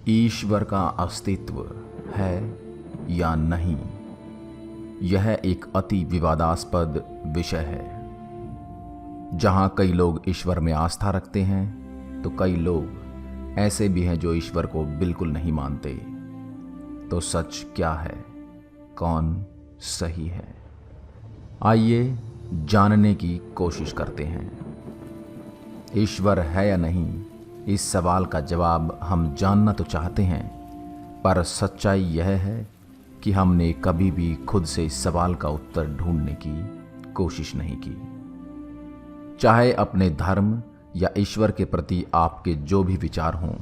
ईश्वर का अस्तित्व है या नहीं, यह एक अति विवादास्पद विषय है। जहां कई लोग ईश्वर में आस्था रखते हैं तो कई लोग ऐसे भी हैं जो ईश्वर को बिल्कुल नहीं मानते। तो सच क्या है, कौन सही है? आइए जानने की कोशिश करते हैं। ईश्वर है या नहीं, इस सवाल का जवाब हम जानना तो चाहते हैं, पर सच्चाई यह है कि हमने कभी भी खुद से इस सवाल का उत्तर ढूंढने की कोशिश नहीं की। चाहे अपने धर्म या ईश्वर के प्रति आपके जो भी विचार हों,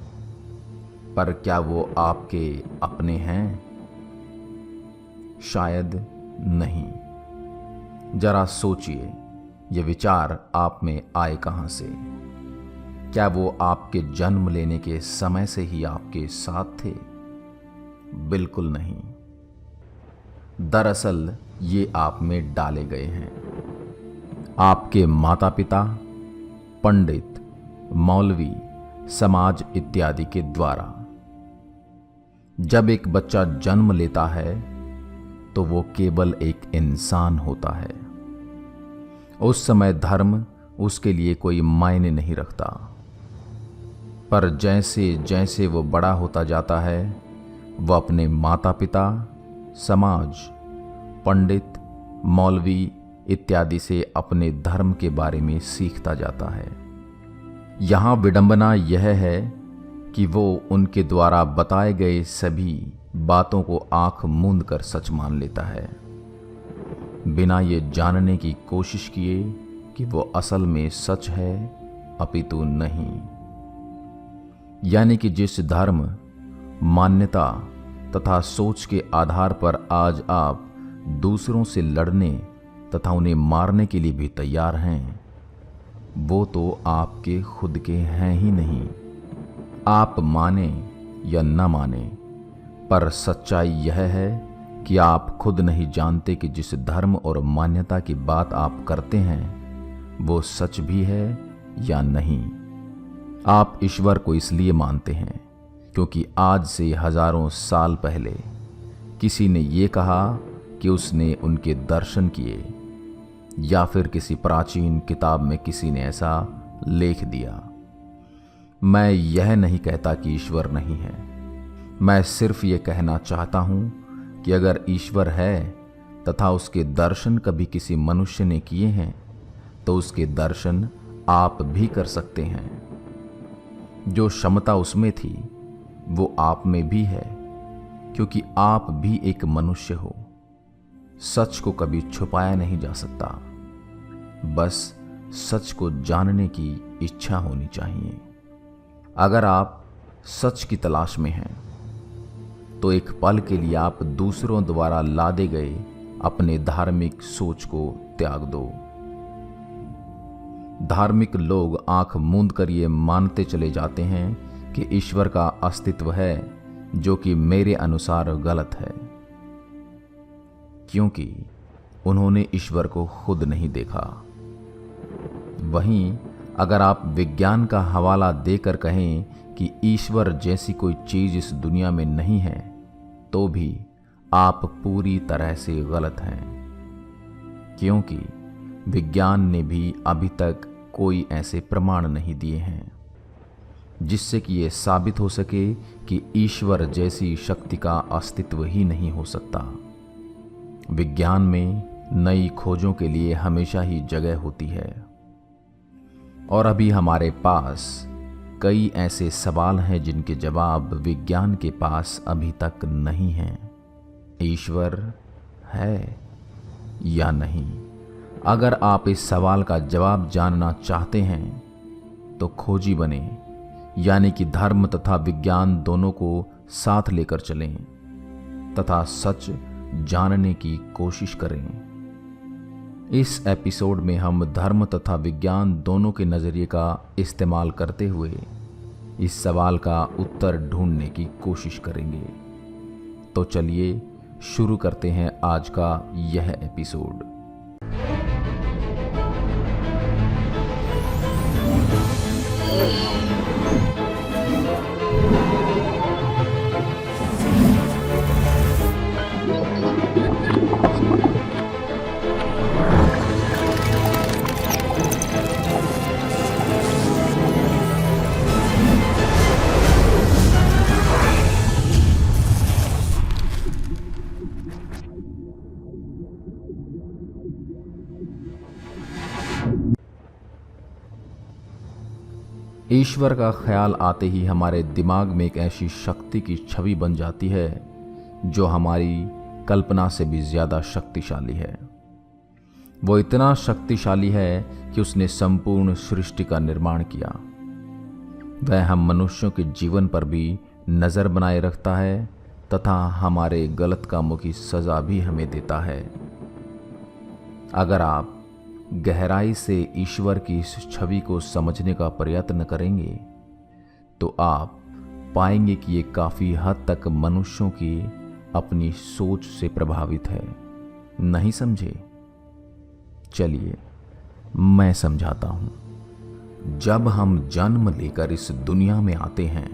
पर क्या वो आपके अपने हैं? शायद नहीं। जरा सोचिए, ये विचार आप में आए कहां से? क्या वो आपके जन्म लेने के समय से ही आपके साथ थे? बिल्कुल नहीं। दरअसल ये आप में डाले गए हैं आपके माता पिता, पंडित, मौलवी, समाज इत्यादि के द्वारा। जब एक बच्चा जन्म लेता है तो वो केवल एक इंसान होता है। उस समय धर्म उसके लिए कोई मायने नहीं रखता, पर जैसे जैसे वो बड़ा होता जाता है वह अपने माता पिता, समाज, पंडित, मौलवी इत्यादि से अपने धर्म के बारे में सीखता जाता है। यहाँ विडंबना यह है कि वो उनके द्वारा बताए गए सभी बातों को आंख मूंद कर सच मान लेता है, बिना ये जानने की कोशिश किए कि वो असल में सच है अपितु नहीं। यानी कि जिस धर्म, मान्यता तथा सोच के आधार पर आज आप दूसरों से लड़ने तथा उन्हें मारने के लिए भी तैयार हैं, वो तो आपके खुद के हैं ही नहीं। आप माने या न माने, पर सच्चाई यह है कि आप खुद नहीं जानते कि जिस धर्म और मान्यता की बात आप करते हैं वो सच भी है या नहीं। आप ईश्वर को इसलिए मानते हैं क्योंकि आज से हजारों साल पहले किसी ने ये कहा कि उसने उनके दर्शन किए, या फिर किसी प्राचीन किताब में किसी ने ऐसा लेख दिया। मैं यह नहीं कहता कि ईश्वर नहीं है। मैं सिर्फ ये कहना चाहता हूं कि अगर ईश्वर है तथा उसके दर्शन कभी किसी मनुष्य ने किए हैं तो उसके दर्शन आप भी कर सकते हैं। जो क्षमता उसमें थी वो आप में भी है, क्योंकि आप भी एक मनुष्य हो। सच को कभी छुपाया नहीं जा सकता, बस सच को जानने की इच्छा होनी चाहिए। अगर आप सच की तलाश में हैं तो एक पल के लिए आप दूसरों द्वारा लादे गए अपने धार्मिक सोच को त्याग दो। धार्मिक लोग आंख मूंद कर ये मानते चले जाते हैं कि ईश्वर का अस्तित्व है, जो कि मेरे अनुसार गलत है, क्योंकि उन्होंने ईश्वर को खुद नहीं देखा। वहीं अगर आप विज्ञान का हवाला देकर कहें कि ईश्वर जैसी कोई चीज इस दुनिया में नहीं है, तो भी आप पूरी तरह से गलत हैं, क्योंकि विज्ञान ने भी अभी तक कोई ऐसे प्रमाण नहीं दिए हैं जिससे कि ये साबित हो सके कि ईश्वर जैसी शक्ति का अस्तित्व ही नहीं हो सकता। विज्ञान में नई खोजों के लिए हमेशा ही जगह होती है, और अभी हमारे पास कई ऐसे सवाल हैं जिनके जवाब विज्ञान के पास अभी तक नहीं हैं। ईश्वर है या नहीं? अगर आप इस सवाल का जवाब जानना चाहते हैं तो खोजी बने, यानी कि धर्म तथा विज्ञान दोनों को साथ लेकर चलें तथा सच जानने की कोशिश करें। इस एपिसोड में हम धर्म तथा विज्ञान दोनों के नज़रिए का इस्तेमाल करते हुए इस सवाल का उत्तर ढूंढने की कोशिश करेंगे। तो चलिए शुरू करते हैं आज का यह एपिसोड। ईश्वर का ख्याल आते ही हमारे दिमाग में एक ऐसी शक्ति की छवि बन जाती है जो हमारी कल्पना से भी ज्यादा शक्तिशाली है। वो इतना शक्तिशाली है कि उसने संपूर्ण सृष्टि का निर्माण किया। वह हम मनुष्यों के जीवन पर भी नजर बनाए रखता है तथा हमारे गलत कामों की सजा भी हमें देता है। अगर आप गहराई से ईश्वर की इस छवि को समझने का प्रयत्न करेंगे तो आप पाएंगे कि ये काफी हद तक मनुष्यों की अपनी सोच से प्रभावित है। नहीं समझे? चलिए मैं समझाता हूं। जब हम जन्म लेकर इस दुनिया में आते हैं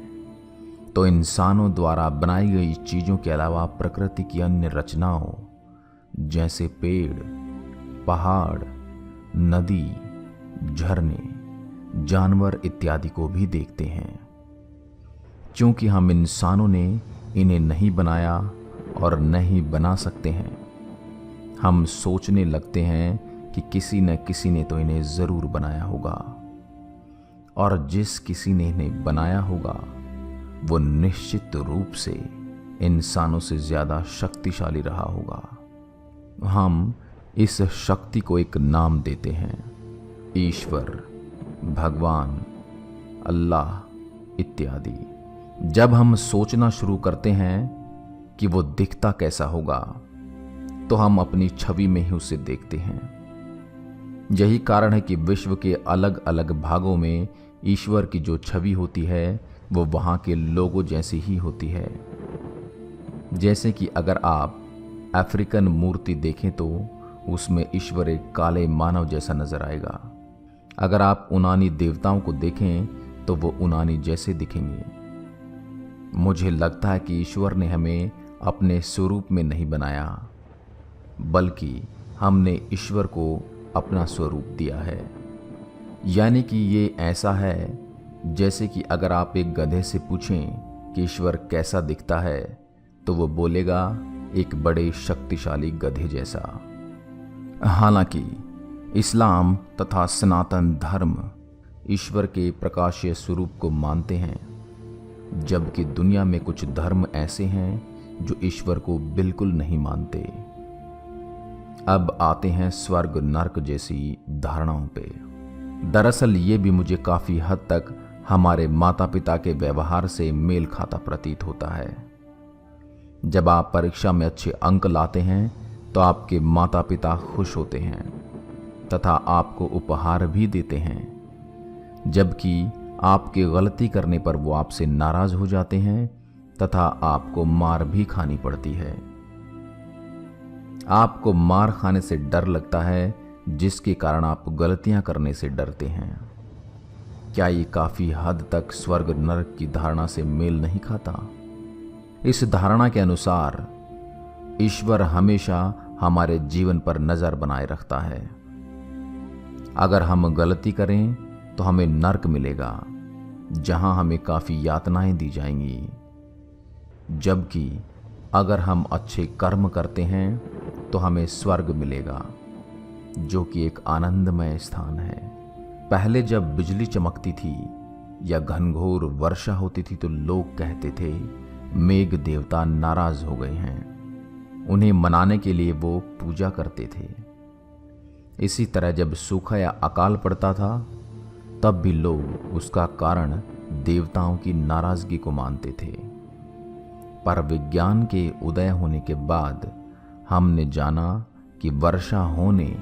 तो इंसानों द्वारा बनाई गई चीजों के अलावा प्रकृति की अन्य रचनाओं जैसे पेड़, पहाड़, नदी, झरने, जानवर इत्यादि को भी देखते हैं। क्योंकि हम इंसानों ने इन्हें नहीं बनाया और नहीं बना सकते हैं, हम सोचने लगते हैं कि किसी न किसी ने तो इन्हें जरूर बनाया होगा, और जिस किसी ने इन्हें बनाया होगा वो निश्चित रूप से इंसानों से ज्यादा शक्तिशाली रहा होगा। हम इस शक्ति को एक नाम देते हैं, ईश्वर, भगवान, अल्लाह इत्यादि। जब हम सोचना शुरू करते हैं कि वो दिखता कैसा होगा तो हम अपनी छवि में ही उसे देखते हैं। यही कारण है कि विश्व के अलग अलग भागों में ईश्वर की जो छवि होती है वो वहां के लोगों जैसी ही होती है। जैसे कि अगर आप अफ्रीकन मूर्ति देखें तो उसमें ईश्वर एक काले मानव जैसा नजर आएगा। अगर आप यूनानी देवताओं को देखें तो वो यूनानी जैसे दिखेंगे। मुझे लगता है कि ईश्वर ने हमें अपने स्वरूप में नहीं बनाया, बल्कि हमने ईश्वर को अपना स्वरूप दिया है। यानी कि ये ऐसा है जैसे कि अगर आप एक गधे से पूछें कि ईश्वर कैसा दिखता है तो वो बोलेगा एक बड़े शक्तिशाली गधे जैसा। हालांकि इस्लाम तथा सनातन धर्म ईश्वर के प्रकाशीय स्वरूप को मानते हैं, जबकि दुनिया में कुछ धर्म ऐसे हैं जो ईश्वर को बिल्कुल नहीं मानते। अब आते हैं स्वर्ग नरक जैसी धारणाओं पे। दरअसल ये भी मुझे काफी हद तक हमारे माता पिता के व्यवहार से मेल खाता प्रतीत होता है। जब आप परीक्षा में अच्छे अंक लाते हैं तो आपके माता पिता खुश होते हैं तथा आपको उपहार भी देते हैं, जबकि आपके गलती करने पर वो आपसे नाराज हो जाते हैं तथा आपको मार भी खानी पड़ती है। आपको मार खाने से डर लगता है, जिसके कारण आप गलतियां करने से डरते हैं। क्या ये काफी हद तक स्वर्ग नरक की धारणा से मेल नहीं खाता? इस धारणा के अनुसार ईश्वर हमेशा हमारे जीवन पर नजर बनाए रखता है। अगर हम गलती करें तो हमें नरक मिलेगा, जहां हमें काफी यातनाएं दी जाएंगी, जबकि अगर हम अच्छे कर्म करते हैं तो हमें स्वर्ग मिलेगा, जो कि एक आनंदमय स्थान है। पहले जब बिजली चमकती थी या घनघोर वर्षा होती थी तो लोग कहते थे मेघ देवता नाराज हो गए हैं। उन्हें मनाने के लिए वो पूजा करते थे। इसी तरह जब सूखा या अकाल पड़ता था तब भी लोग उसका कारण देवताओं की नाराजगी को मानते थे। पर विज्ञान के उदय होने के बाद हमने जाना कि वर्षा होने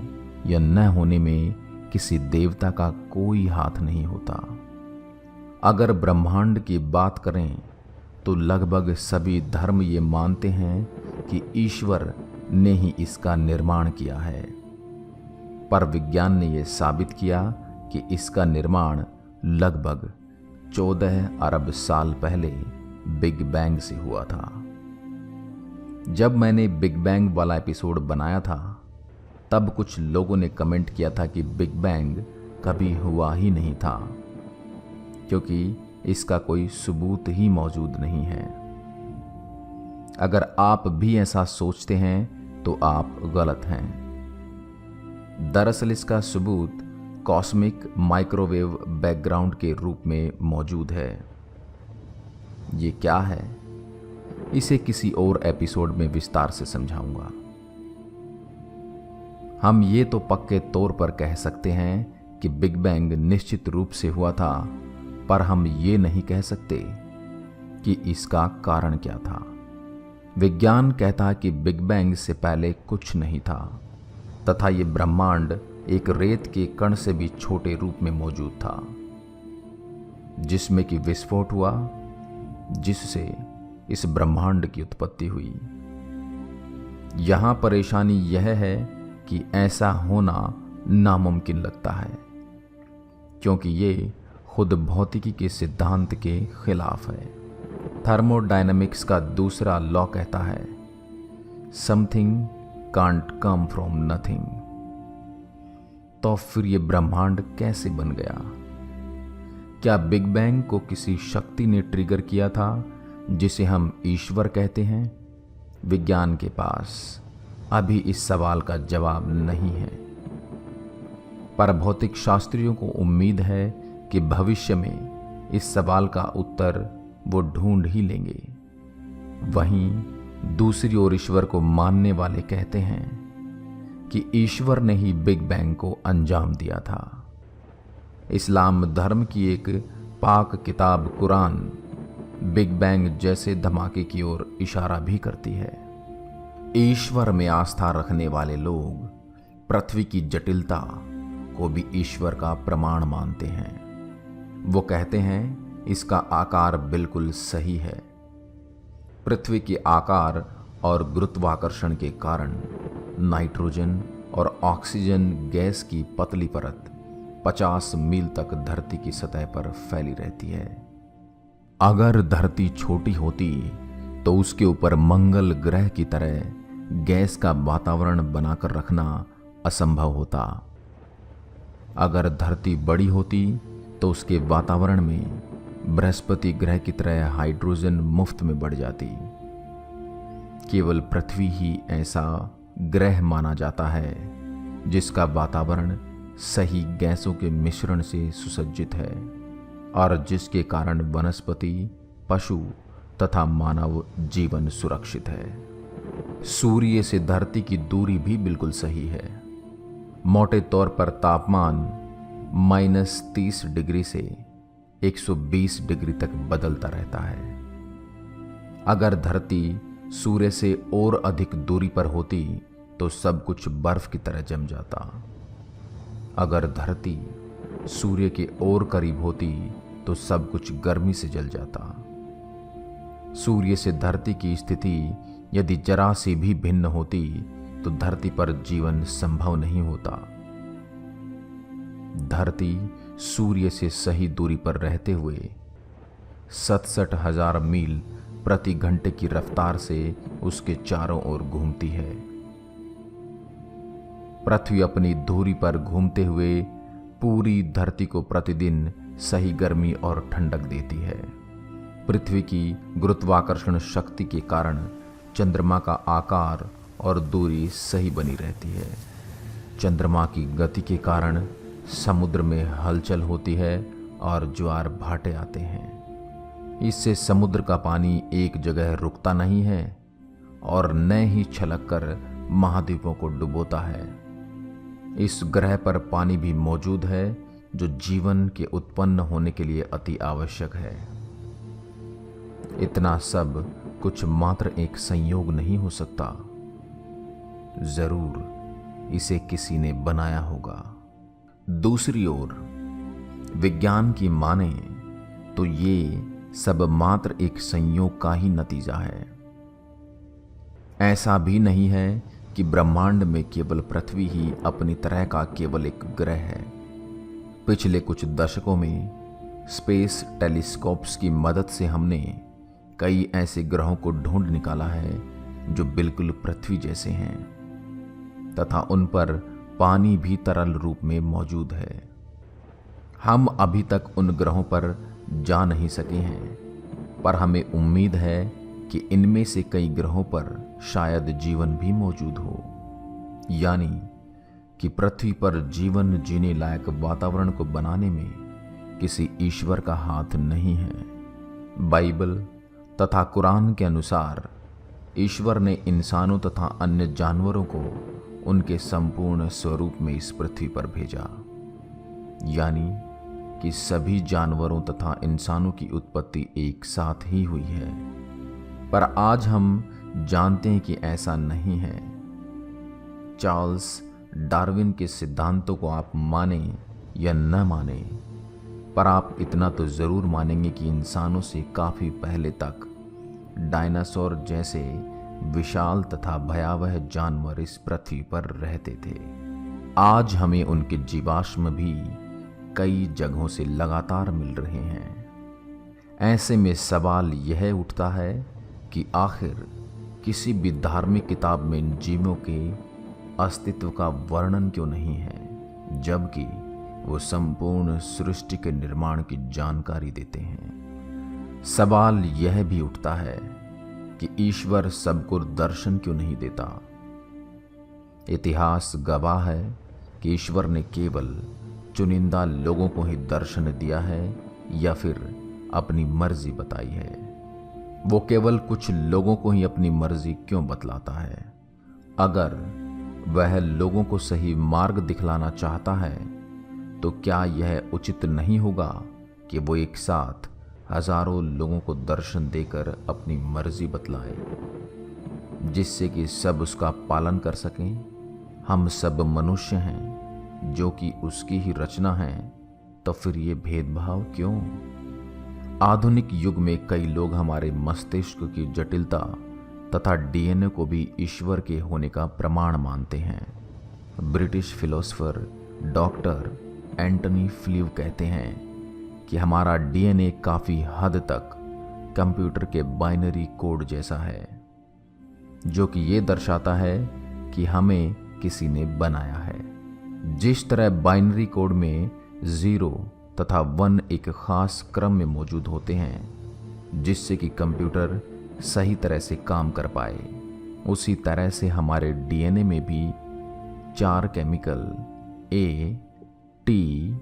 या न होने में किसी देवता का कोई हाथ नहीं होता। अगर ब्रह्मांड की बात करें तो लगभग सभी धर्म ये मानते हैं कि ईश्वर ने ही इसका निर्माण किया है, पर विज्ञान ने यह साबित किया कि इसका निर्माण लगभग 14 अरब साल पहले बिग बैंग से हुआ था। जब मैंने बिग बैंग वाला एपिसोड बनाया था तब कुछ लोगों ने कमेंट किया था कि बिग बैंग कभी हुआ ही नहीं था, क्योंकि इसका कोई सबूत ही मौजूद नहीं है। अगर आप भी ऐसा सोचते हैं तो आप गलत हैं। दरअसल इसका सबूत कॉस्मिक माइक्रोवेव बैकग्राउंड के रूप में मौजूद है। ये क्या है, इसे किसी और एपिसोड में विस्तार से समझाऊंगा। हम ये तो पक्के तौर पर कह सकते हैं कि बिग बैंग निश्चित रूप से हुआ था, पर हम ये नहीं कह सकते कि इसका कारण क्या था। विज्ञान कहता है कि बिग बैंग से पहले कुछ नहीं था तथा ये ब्रह्मांड एक रेत के कण से भी छोटे रूप में मौजूद था, जिसमें कि विस्फोट हुआ, जिससे इस ब्रह्मांड की उत्पत्ति हुई। यहां परेशानी यह है कि ऐसा होना नामुमकिन लगता है, क्योंकि ये खुद भौतिकी के सिद्धांत के खिलाफ है। थर्मोडायनामिक्स का दूसरा लॉ कहता है, something can't come from nothing. तो फिर ये ब्रह्मांड कैसे बन गया? क्या बिग बैंग को किसी शक्ति ने ट्रिगर किया था, जिसे हम ईश्वर कहते हैं? विज्ञान के पास अभी इस सवाल का जवाब नहीं है, पर भौतिक शास्त्रियों को उम्मीद है कि भविष्य में इस सवाल का उत्तर वो ढूंढ ही लेंगे। वहीं दूसरी ओर ईश्वर को मानने वाले कहते हैं कि ईश्वर ने ही बिग बैंग को अंजाम दिया था। इस्लाम धर्म की एक पाक किताब कुरान बिग बैंग जैसे धमाके की ओर इशारा भी करती है। ईश्वर में आस्था रखने वाले लोग पृथ्वी की जटिलता को भी ईश्वर का प्रमाण मानते हैं। वो कहते हैं इसका आकार बिल्कुल सही है। पृथ्वी के आकार और गुरुत्वाकर्षण के कारण नाइट्रोजन और ऑक्सीजन गैस की पतली परत 50 मील तक धरती की सतह पर फैली रहती है। अगर धरती छोटी होती तो उसके ऊपर मंगल ग्रह की तरह गैस का वातावरण बनाकर रखना असंभव होता। अगर धरती बड़ी होती तो उसके वातावरण में बृहस्पति ग्रह की तरह हाइड्रोजन मुफ्त में बढ़ जाती। केवल पृथ्वी ही ऐसा ग्रह माना जाता है जिसका वातावरण सही गैसों के मिश्रण से सुसज्जित है और जिसके कारण वनस्पति, पशु तथा मानव जीवन सुरक्षित है। सूर्य से धरती की दूरी भी बिल्कुल सही है। मोटे तौर पर तापमान -30 डिग्री से 120 डिग्री तक बदलता रहता है। अगर धरती सूर्य से और अधिक दूरी पर होती तो सब कुछ बर्फ की तरह जम जाता। अगर धरती सूर्य के और करीब होती तो सब कुछ गर्मी से जल जाता। सूर्य से धरती की स्थिति यदि जरा सी भी भिन्न होती तो धरती पर जीवन संभव नहीं होता। धरती सूर्य से सही दूरी पर रहते हुए 67,000 मील प्रति घंटे की रफ्तार से उसके चारों ओर घूमती है। पृथ्वी अपनी धुरी पर घूमते हुए पूरी धरती को प्रतिदिन सही गर्मी और ठंडक देती है। पृथ्वी की गुरुत्वाकर्षण शक्ति के कारण चंद्रमा का आकार और दूरी सही बनी रहती है। चंद्रमा की गति के कारण समुद्र में हलचल होती है और ज्वार भाटे आते हैं। इससे समुद्र का पानी एक जगह रुकता नहीं है और न ही छलक कर महाद्वीपों को डुबोता है। इस ग्रह पर पानी भी मौजूद है जो जीवन के उत्पन्न होने के लिए अति आवश्यक है। इतना सब कुछ मात्र एक संयोग नहीं हो सकता, जरूर इसे किसी ने बनाया होगा। दूसरी ओर विज्ञान की माने तो ये सब मात्र एक संयोग का ही नतीजा है। ऐसा भी नहीं है कि ब्रह्मांड में केवल पृथ्वी ही अपनी तरह का केवल एक ग्रह है। पिछले कुछ दशकों में स्पेस टेलीस्कोप्स की मदद से हमने कई ऐसे ग्रहों को ढूंढ निकाला है जो बिल्कुल पृथ्वी जैसे हैं तथा उन पर पानी भी तरल रूप में मौजूद है। हम अभी तक उन ग्रहों पर जा नहीं सके हैं, पर हमें उम्मीद है कि इनमें से कई ग्रहों पर शायद जीवन भी मौजूद हो, यानी कि पृथ्वी पर जीवन जीने लायक वातावरण को बनाने में किसी ईश्वर का हाथ नहीं है। बाइबल तथा कुरान के अनुसार ईश्वर ने इंसानों तथा अन्य जानवरों को उनके संपूर्ण स्वरूप में इस पृथ्वी पर भेजा, यानी कि सभी जानवरों तथा इंसानों की उत्पत्ति एक साथ ही हुई है। पर आज हम जानते हैं कि ऐसा नहीं है। चार्ल्स डार्विन के सिद्धांतों को आप माने या न माने, पर आप इतना तो जरूर मानेंगे कि इंसानों से काफी पहले तक डायनासोर जैसे विशाल तथा भयावह जानवर इस पृथ्वी पर रहते थे। आज हमें उनके जीवाश्म भी कई जगहों से लगातार मिल रहे हैं। ऐसे में सवाल यह उठता है कि आखिर किसी भी धार्मिक किताब में इन जीवों के अस्तित्व का वर्णन क्यों नहीं है, जबकि वो संपूर्ण सृष्टि के निर्माण की जानकारी देते हैं। सवाल यह भी उठता है कि ईश्वर सबको दर्शन क्यों नहीं देता। इतिहास गवाह है कि ईश्वर ने केवल चुनिंदा लोगों को ही दर्शन दिया है या फिर अपनी मर्जी बताई है। वो केवल कुछ लोगों को ही अपनी मर्जी क्यों बतलाता है? अगर वह लोगों को सही मार्ग दिखलाना चाहता है तो क्या यह उचित नहीं होगा कि वो एक साथ हजारों लोगों को दर्शन देकर अपनी मर्जी बतलाए, जिससे कि सब उसका पालन कर सकें? हम सब मनुष्य हैं जो कि उसकी ही रचना है, तो फिर ये भेदभाव क्यों? आधुनिक युग में कई लोग हमारे मस्तिष्क की जटिलता तथा डीएनए को भी ईश्वर के होने का प्रमाण मानते हैं। British philosopher doctor Antony flew कहते हैं कि हमारा डीएनए काफी हद तक कंप्यूटर के बाइनरी कोड जैसा है, जो कि ये दर्शाता है कि हमें किसी ने बनाया है। जिस तरह बाइनरी कोड में 0 तथा 1 एक खास क्रम में मौजूद होते हैं, जिससे कि कंप्यूटर सही तरह से काम कर पाए, उसी तरह से हमारे डीएनए में भी 4 केमिकल ए, टी,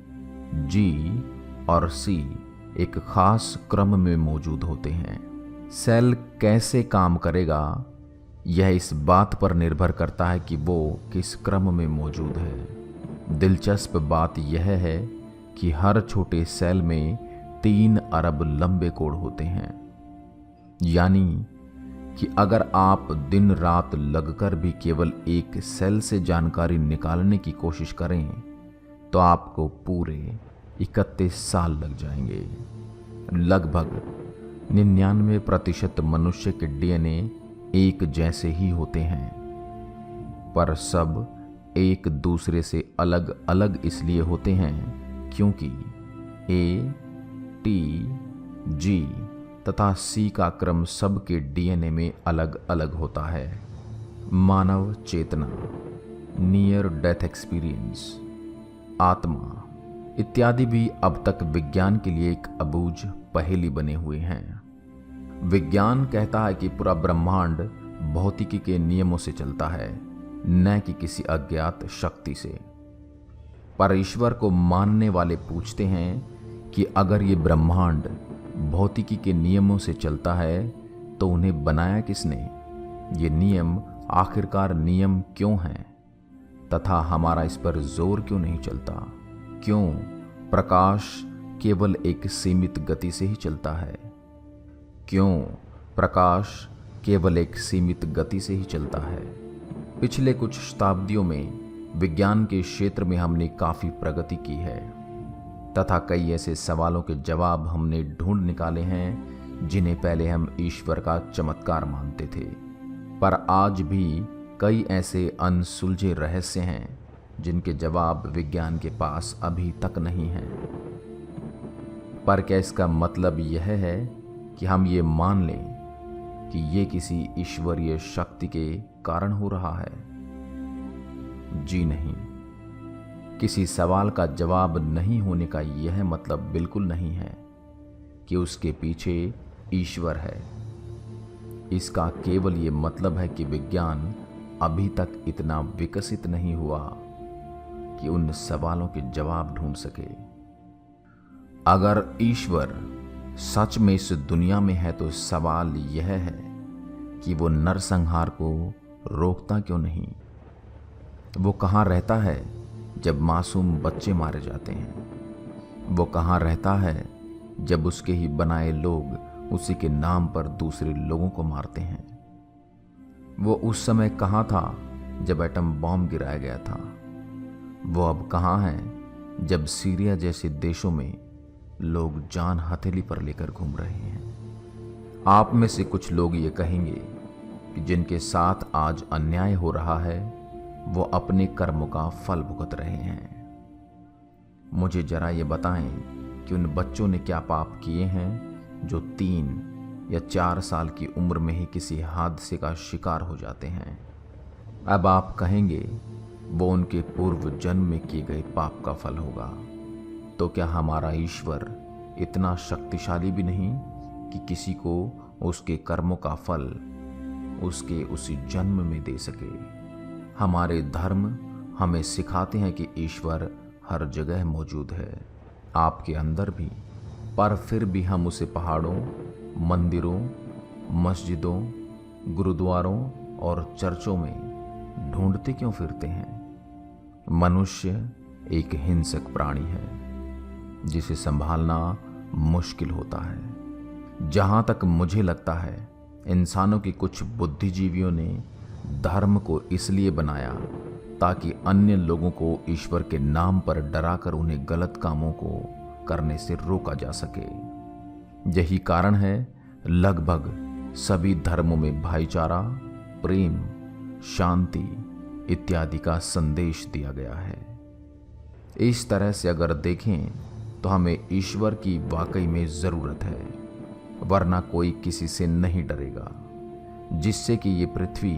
जी और सी एक खास क्रम में मौजूद होते हैं। सेल कैसे काम करेगा, यह इस बात पर निर्भर करता है कि वो किस क्रम में मौजूद है। दिलचस्प बात यह है कि हर छोटे सेल में 3 अरब लंबे कोड होते हैं, यानी कि अगर आप दिन रात लगकर भी केवल एक सेल से जानकारी निकालने की कोशिश करें तो आपको पूरे 31 साल लग जाएंगे। लगभग 99% मनुष्य के डीएनए एक जैसे ही होते हैं, पर सब एक दूसरे से अलग अलग इसलिए होते हैं क्योंकि ए, टी, जी तथा सी का क्रम सबके डीएनए में अलग अलग होता है। मानव चेतना, नियर डेथ एक्सपीरियंस, आत्मा इत्यादि भी अब तक विज्ञान के लिए एक अबूझ पहेली बने हुए हैं। विज्ञान कहता है कि पूरा ब्रह्मांड भौतिकी के नियमों से चलता है, न कि किसी अज्ञात शक्ति से। पर ईश्वर को मानने वाले पूछते हैं कि अगर ये ब्रह्मांड भौतिकी के नियमों से चलता है तो उन्हें बनाया किसने? ये नियम आखिरकार नियम क्यों हैं तथा हमारा इस पर जोर क्यों नहीं चलता? क्यों प्रकाश केवल एक सीमित गति से ही चलता है? क्यों प्रकाश केवल एक सीमित गति से ही चलता है? पिछले कुछ शताब्दियों में विज्ञान के क्षेत्र में हमने काफी प्रगति की है तथा कई ऐसे सवालों के जवाब हमने ढूंढ निकाले हैं जिन्हें पहले हम ईश्वर का चमत्कार मानते थे। पर आज भी कई ऐसे अनसुलझे रहस्य हैं जिनके जवाब विज्ञान के पास अभी तक नहीं हैं। पर क्या इसका मतलब यह है कि हम ये मान लें कि ये किसी ईश्वरीय शक्ति के कारण हो रहा है? जी नहीं। किसी सवाल का जवाब नहीं होने का यह मतलब बिल्कुल नहीं है कि उसके पीछे ईश्वर है। इसका केवल ये मतलब है कि विज्ञान अभी तक इतना विकसित नहीं हुआ कि उन सवालों के जवाब ढूंढ सके। अगर ईश्वर सच में इस दुनिया में है तो सवाल यह है कि वो नरसंहार को रोकता क्यों नहीं? वो कहाँ रहता है जब मासूम बच्चे मारे जाते हैं? वो कहाँ रहता है जब उसके ही बनाए लोग उसी के नाम पर दूसरे लोगों को मारते हैं? वो उस समय कहाँ था जब एटम बॉम्ब गिराया गया था? वो अब कहाँ है जब सीरिया जैसे देशों में लोग जान हथेली पर लेकर घूम रहे हैं? आप में से कुछ लोग ये कहेंगे कि जिनके साथ आज अन्याय हो रहा है वो अपने कर्मों का फल भुगत रहे हैं। मुझे जरा ये बताएं कि उन बच्चों ने क्या पाप किए हैं जो 3 या 4 साल की उम्र में ही किसी हादसे का शिकार हो जाते हैं। अब आप कहेंगे वो उनके पूर्व जन्म में किए गए पाप का फल होगा। तो क्या हमारा ईश्वर इतना शक्तिशाली भी नहीं कि किसी को उसके कर्मों का फल उसके उसी जन्म में दे सके? हमारे धर्म हमें सिखाते हैं कि ईश्वर हर जगह मौजूद है, आपके अंदर भी, पर फिर भी हम उसे पहाड़ों, मंदिरों, मस्जिदों, गुरुद्वारों और चर्चों में ढूंढते क्यों फिरते हैं? मनुष्य एक हिंसक प्राणी है जिसे संभालना मुश्किल होता है। जहां तक मुझे लगता है इंसानों के कुछ बुद्धिजीवियों ने धर्म को इसलिए बनाया ताकि अन्य लोगों को ईश्वर के नाम पर डराकर उन्हें गलत कामों को करने से रोका जा सके। यही कारण है लगभग सभी धर्मों में भाईचारा, प्रेम, शांति इत्यादि का संदेश दिया गया है। इस तरह से अगर देखें तो हमें ईश्वर की वाकई में जरूरत है, वरना कोई किसी से नहीं डरेगा, जिससे कि ये पृथ्वी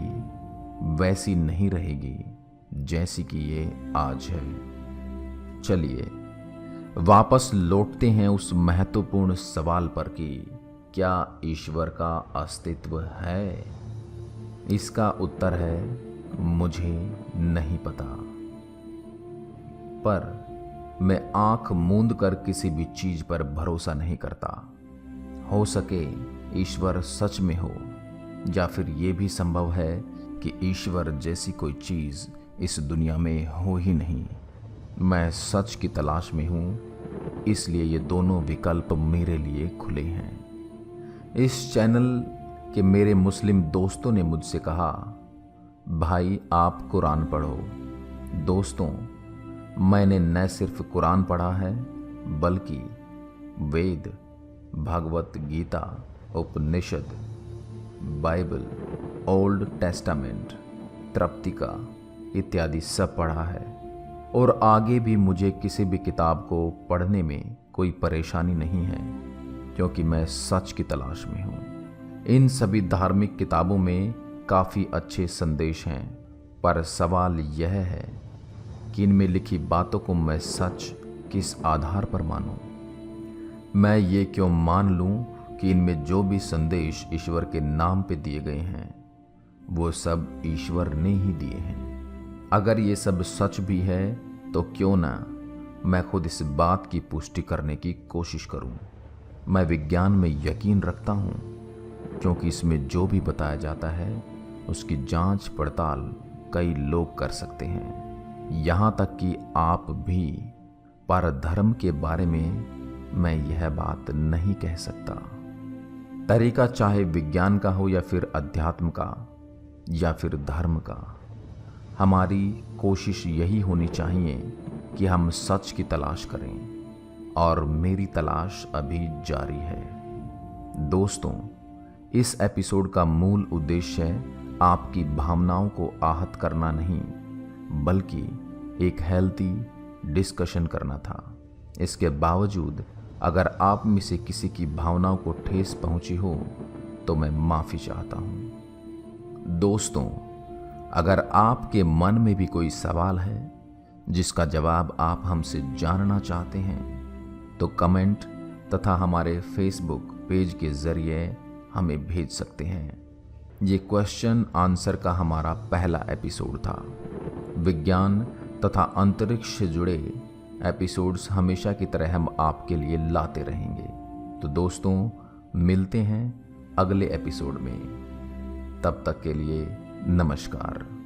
वैसी नहीं रहेगी जैसी कि ये आज है। चलिए वापस लौटते हैं उस महत्वपूर्ण सवाल पर कि क्या ईश्वर का अस्तित्व है? इसका उत्तर है मुझे नहीं पता, पर मैं आंख मूंद कर किसी भी चीज पर भरोसा नहीं करता। हो सके ईश्वर सच में हो, या फिर यह भी संभव है कि ईश्वर जैसी कोई चीज इस दुनिया में हो ही नहीं। मैं सच की तलाश में हूं, इसलिए ये दोनों विकल्प मेरे लिए खुले हैं। इस चैनल के मेरे मुस्लिम दोस्तों ने मुझसे कहा, भाई आप कुरान पढ़ो। दोस्तों, मैंने न सिर्फ कुरान पढ़ा है बल्कि वेद, भगवत गीता, उपनिषद, बाइबल, ओल्ड टेस्टामेंट, त्रप्तिका इत्यादि सब पढ़ा है, और आगे भी मुझे किसी भी किताब को पढ़ने में कोई परेशानी नहीं है, क्योंकि मैं सच की तलाश में हूँ। इन सभी धार्मिक किताबों में काफ़ी अच्छे संदेश हैं, पर सवाल यह है कि इनमें लिखी बातों को मैं सच किस आधार पर मानूं? मैं ये क्यों मान लूं कि इनमें जो भी संदेश ईश्वर के नाम पे दिए गए हैं वो सब ईश्वर ने ही दिए हैं? अगर ये सब सच भी है तो क्यों ना मैं खुद इस बात की पुष्टि करने की कोशिश करूं। मैं विज्ञान में यकीन रखता हूं, क्योंकि इसमें जो भी बताया जाता है उसकी जांच पड़ताल कई लोग कर सकते हैं, यहाँ तक कि आप भी। पर धर्म के बारे में मैं यह बात नहीं कह सकता। तरीका चाहे विज्ञान का हो या फिर अध्यात्म का या फिर धर्म का, हमारी कोशिश यही होनी चाहिए कि हम सच की तलाश करें, और मेरी तलाश अभी जारी है। दोस्तों, इस एपिसोड का मूल उद्देश्य आपकी भावनाओं को आहत करना नहीं, बल्कि एक हेल्थी डिस्कशन करना था। इसके बावजूद अगर आप में से किसी की भावनाओं को ठेस पहुंची हो तो मैं माफ़ी चाहता हूं। दोस्तों, अगर आपके मन में भी कोई सवाल है जिसका जवाब आप हमसे जानना चाहते हैं तो कमेंट तथा हमारे फेसबुक पेज के ज़रिए हमें भेज सकते हैं। ये क्वेश्चन आंसर का हमारा पहला एपिसोड था। विज्ञान तथा अंतरिक्ष से जुड़े एपिसोड्स हमेशा की तरह हम आपके लिए लाते रहेंगे। तो दोस्तों, मिलते हैं अगले एपिसोड में। तब तक के लिए नमस्कार।